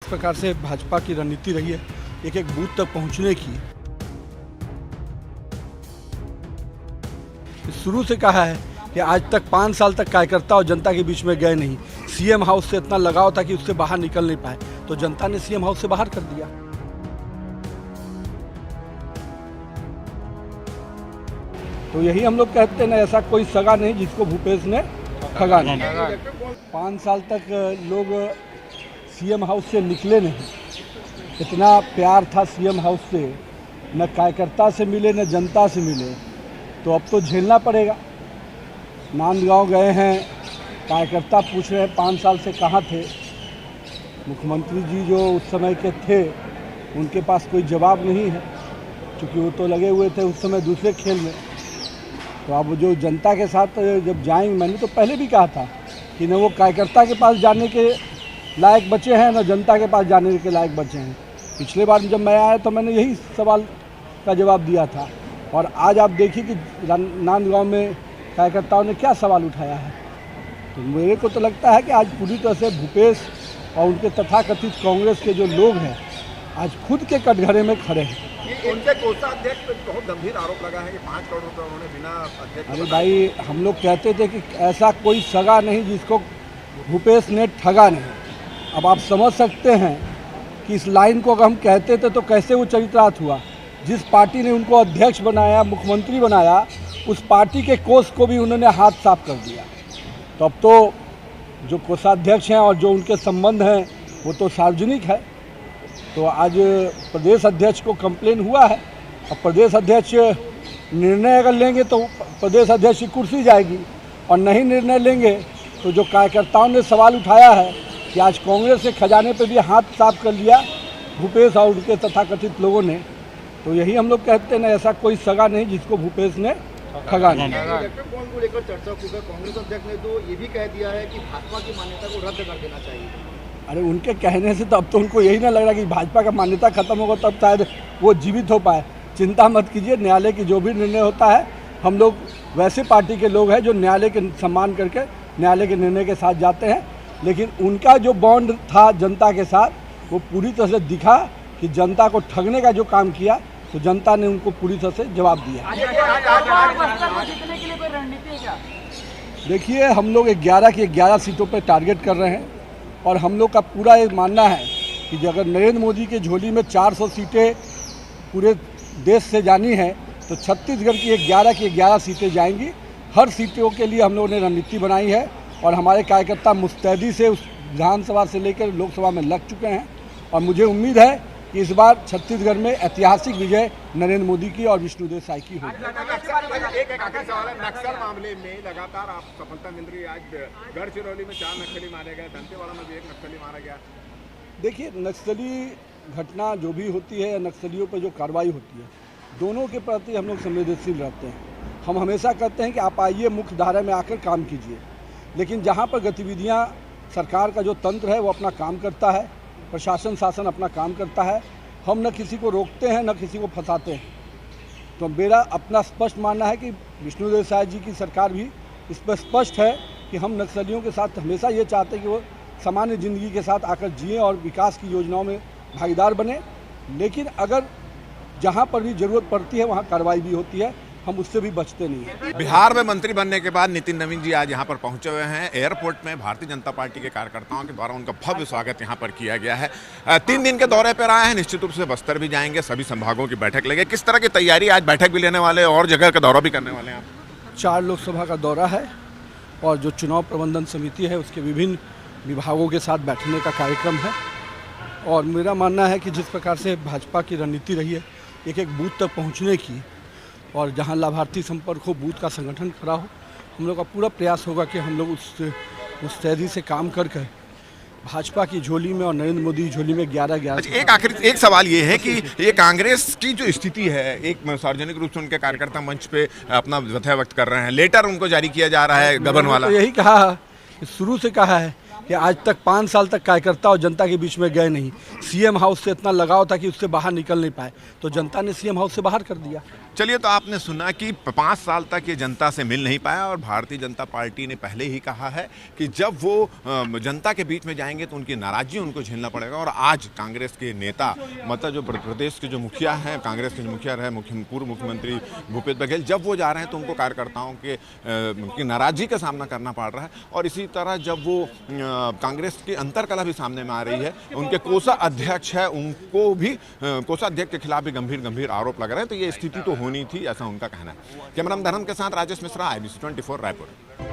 प्रकार से भाजपा की रणनीति रही है एक एक बूथ तक पहुंचने की, शुरू से कहा है कि आज तक 5 साल तक कार्यकर्ता और जनता के बीच में गए नहीं। सीएम हाउस से इतना लगाव था कि उससे बाहर निकल नहीं पाए, तो जनता ने सीएम हाउस से बाहर कर दिया। तो यही हम लोग कहते हैं ना, ऐसा कोई सगा नहीं जिसको भूपेश ने ठगा नहीं। 5 साल तक लोग सीएम हाउस से निकले नहीं, इतना प्यार था सीएम हाउस से, न कार्यकर्ता से मिले न जनता से मिले, तो अब तो झेलना पड़ेगा। नांदगांव गए हैं, कार्यकर्ता पूछ रहे हैं 5 साल से कहाँ थे। मुख्यमंत्री जी जो उस समय के थे उनके पास कोई जवाब नहीं है, क्योंकि वो तो लगे हुए थे उस समय दूसरे खेल में। तो अब जो जनता के साथ जब जाएंगे, मैंने तो पहले भी कहा था कि न वो कार्यकर्ता के पास जाने के लायक बचे हैं न जनता के पास जाने के लायक बचे हैं। पिछले बार जब मैं आया तो मैंने यही सवाल का जवाब दिया था, और आज आप देखिए कि नांदगांव में कार्यकर्ताओं ने क्या सवाल उठाया है। तो मेरे को तो लगता है कि आज पूरी तरह से भूपेश और उनके तथाकथित कांग्रेस के जो लोग हैं आज खुद के कटघरे में खड़े हैं। उनके कोषाध्यक्ष पे बहुत गंभीर आरोप लगा है कि 5 करोड़ रुपए उन्होंने बिना अध्यक्ष। अरे भाई, हम लोग कहते थे कि ऐसा कोई सगा नहीं जिसको भूपेश ने ठगा नहीं। अब आप समझ सकते हैं कि इस लाइन को अगर हम कहते थे तो कैसे वो चरितार्थ हुआ। जिस पार्टी ने उनको अध्यक्ष बनाया, मुख्यमंत्री बनाया, उस पार्टी के कोष को भी उन्होंने हाथ साफ कर दिया। तो अब तो जो कोषाध्यक्ष हैं और जो उनके संबंध हैं वो तो सार्वजनिक है। तो आज प्रदेश अध्यक्ष को कंप्लेन हुआ है, अब प्रदेश अध्यक्ष निर्णय अगर लेंगे तो प्रदेश अध्यक्ष की कुर्सी जाएगी, और नहीं निर्णय लेंगे तो जो कार्यकर्ताओं ने सवाल उठाया है कि आज कांग्रेस के खजाने पे भी हाथ साफ कर लिया भूपेश और उनके तथाकथित लोगों ने। तो यही हम लोग कहते हैं ना, ऐसा कोई सगा नहीं जिसको भूपेश ने ठगा नहीं। इलेक्ट्रॉन को लेकर चर्चा की, कांग्रेस अध्यक्ष ने तो ये भी कह दिया है कि भाजपा की मान्यता को रद्द कर देना चाहिए। अरे उनके कहने से तो अब तो उनको यही ना लग रहा कि भाजपा का मान्यता खत्म होगा तब शायद वो जीवित हो पाए। चिंता मत कीजिए, न्यायालय की जो भी निर्णय होता है, हम लोग वैसे पार्टी के लोग हैं जो न्यायालय के सम्मान करके न्यायालय के निर्णय के साथ जाते हैं। लेकिन उनका जो बॉन्ड था जनता के साथ, वो पूरी तरह से दिखा कि जनता को ठगने का जो काम किया, तो जनता ने उनको पूरी तरह से जवाब दिया। देखिए, हम लोग 11 की 11 सीटों पर टारगेट कर रहे हैं, और हम लोग का पूरा ये मानना है कि अगर नरेंद्र मोदी के झोली में 400 सीटें पूरे देश से जानी है, तो छत्तीसगढ़ की 11 की 11 सीटें जाएंगी। हर सीटों के लिए हम लोगों ने रणनीति बनाई है, और हमारे कार्यकर्ता मुस्तैदी से उस विधानसभा से लेकर लोकसभा में लग चुके हैं। और मुझे उम्मीद है कि इस बार छत्तीसगढ़ में ऐतिहासिक विजय नरेंद्र मोदी की और विष्णुदेव साय की होगी। एक आखिरी सवाल है, नक्सल मामले में लगातार आप सफलता मिल रही है। आज गढ़चिरौली में 4 नक्सली मारे गए, दंतेवाड़ा में भी 1 नक्सली मारा गया। देखिए, नक्सली घटना जो भी होती है या नक्सलियों पर जो कार्रवाई होती है, दोनों के प्रति हम लोग संवेदनशील रहते हैं। हम हमेशा कहते हैं कि आप आइए, मुख्य धारा में आकर काम कीजिए। लेकिन जहाँ पर गतिविधियाँ, सरकार का जो तंत्र है वो अपना काम करता है, प्रशासन शासन अपना काम करता है, हम न किसी को रोकते हैं न किसी को फंसाते हैं। तो मेरा अपना स्पष्ट मानना है कि विष्णुदेव साय जी की सरकार भी इस पर स्पष्ट है कि हम नक्सलियों के साथ हमेशा ये चाहते हैं कि वो सामान्य ज़िंदगी के साथ आकर जिए और विकास की योजनाओं में भागीदार बने। लेकिन अगर जहाँ पर भी ज़रूरत पड़ती है वहाँ कार्रवाई भी होती है, हम उससे भी बचते नहीं हैं। बिहार में मंत्री बनने के बाद नितिन नवीन जी आज यहाँ पर पहुंचे हुए हैं। एयरपोर्ट में भारतीय जनता पार्टी के कार्यकर्ताओं के द्वारा उनका भव्य स्वागत यहाँ पर किया गया है। 3 दिन के दौरे पर आए हैं, निश्चित रूप से बस्तर भी जाएंगे, सभी संभागों की बैठक लेंगे। किस तरह की तैयारी, आज बैठक भी लेने वाले और जगह का दौरा भी करने वाले हैं आप? 4 लोकसभा का दौरा है, और जो चुनाव प्रबंधन समिति है उसके विभिन्न विभागों के साथ बैठने का कार्यक्रम है। और मेरा मानना है कि जिस प्रकार से भाजपा की रणनीति रही है एक एक बूथ तक पहुँचने की, और जहां लाभार्थी संपर्क हो, बूथ का संगठन खड़ा हो, हम लोग का पूरा प्रयास होगा कि हम लोग उस मुस्तैदी से काम कर भाजपा की झोली में और नरेंद्र मोदी की झोली में 11-11। एक सवाल ये है कि ये कांग्रेस की जो स्थिति है, एक सार्वजनिक रूप से उनके कार्यकर्ता मंच पे अपना व्यथा व्यक्त कर रहे हैं, लेटर उनको जारी किया जा रहा है गबन वाला। तो यही कहा, शुरू से कहा है कि आज तक 5 साल तक कार्यकर्ता और जनता के बीच में गए नहीं। सीएम हाउस से इतना लगाव था कि उससे बाहर निकल नहीं पाए, तो जनता ने सीएम हाउस से बाहर कर दिया। चलिए, तो आपने सुना कि 5 साल तक ये जनता से मिल नहीं पाया और भारतीय जनता पार्टी ने पहले ही कहा है कि जब वो जनता के बीच में जाएंगे तो उनकी नाराजगी उनको झेलना पड़ेगा। और आज कांग्रेस के नेता, मतलब जो प्रदेश के जो मुखिया हैं, कांग्रेस के जो मुखिया रहे पूर्व मुख्यमंत्री भूपेश बघेल, जब वो जा रहे हैं तो उनको कार्यकर्ताओं की नाराजगी का सामना करना पड़ रहा है। और इसी तरह जब वो कांग्रेस की अंतर्कलह भी सामने में आ रही है, उनके कोषा अध्यक्ष है, उनको भी कोषा अध्यक्ष के खिलाफ भी गंभीर आरोप लग रहे हैं। तो ये स्थिति तो होनी थी, ऐसा उनका कहना है। कैमरामैन धर्म के साथ राजेश मिश्रा, IBC 24 रायपुर।